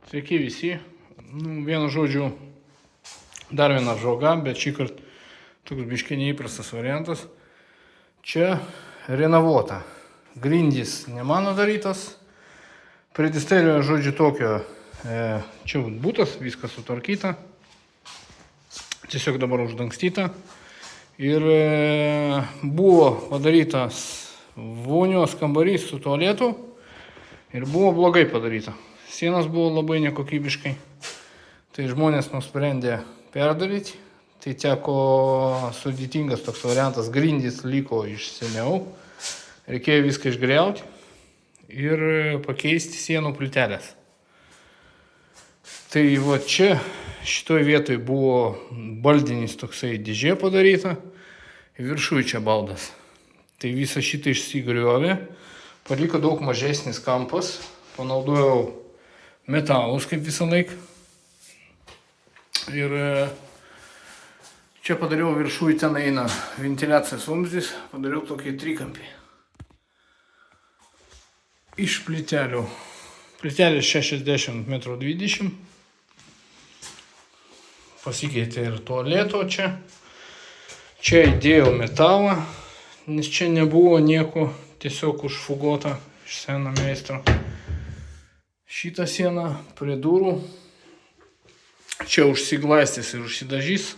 Sveiki visi. Vienu žodžiu, dar viena apžvalga, bet šį kartą toks biškai neįprastas variantas. Čia renovuota. Grindys ne mano darytas. Pridisterijoje, žodžiu, tokio. Čia būtas, viskas sutvarkyta. Tiesiog dabar uždangstyta. Ir buvo padarytas vonios kambarys su tualetu. Ir buvo blogai padaryta. Sienos buvo labai nekokybiškai. Tai žmonės nusprendė perdaryti. Tai teko sudėtingas toks variantas. Grindys liko iš seniau. Reikėjo viską išgriauti ir pakeisti sienų plytelės. Tai va čia, šitoj vietoj buvo baldinis toksai dėžė padaryta. Viršui čia baldas. Tai visą šitą išsigriovė. Paliko daug mažesnis kampas. Panaudojau metalus kaip visą laiką. Ir čia padariau viršui, ten eina ventiliacijos vamzdis, padariau tokį trikampį. Iš plytelių. Plytelės 60 m 20. Pasikeitė ir tualeto čia. Čia įdėjau metalą, nes čia nebuvo nieko, tiesiog užfugota iš seno meistro. Šitą sieną prie durų. Čia užsiglaistys ir užsidažys.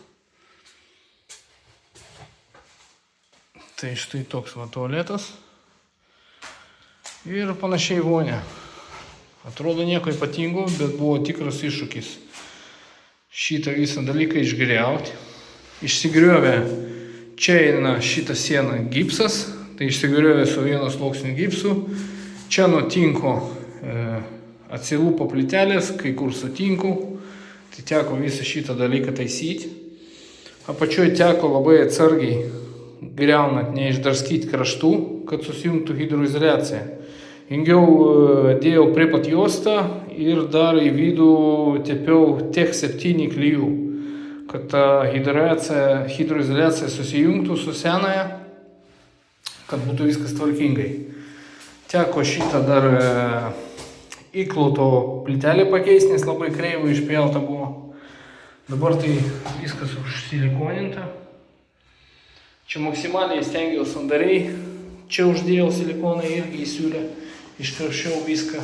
Tai štai toks va tualetas. Ir panašiai vonia. Atrodo nieko ypatingo, bet buvo tikras iššūkis šitą visą dalyką išgriauti. Išsigriovė, čia eina šitą sieną gipsas. Tai išsigriovė su vienu sluoksniu gipsu. Čia nuo tinko atsilupo plytelės, kai kur sutinku. Tai teko visą šitą dalyką taisyti. Apačioj teko labai atsargiai griaunant, neišdarskyti kraštų, kad susijungtų hidroizoliacija. Jungiau, dėjau prie pat juostą ir dar į vidų tepiau Tech 7 klijų, kad ta hidroizoliacija susijungtų su senąją, kad būtų viskas tvarkingai. Teko šitą dar įkloto plytelę pakeisti, nes labai kreivai išpjauta buvo. Dabar tai viskas užsilikoninta. Čia maksimaliai stengiausi sandariai. Čia uždėjau silikoną irgi įsiūlę. Iškaršiau viską.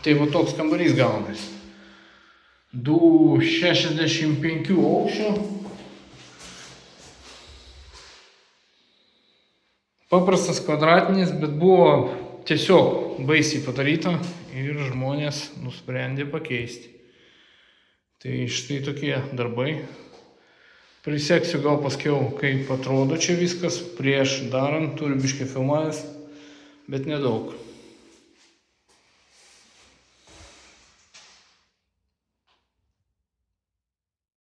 Tai va toks kambarys gaunasi. 2,65 aukščio. Paprastas kvadratinis, bet buvo tiesiog baisiai padaryta ir žmonės nusprendė pakeisti. Tai štai tokie darbai. Priseksiu gal paskiau, kaip atrodo čia viskas prieš darant, turiu biškį filmavęs, bet nedaug.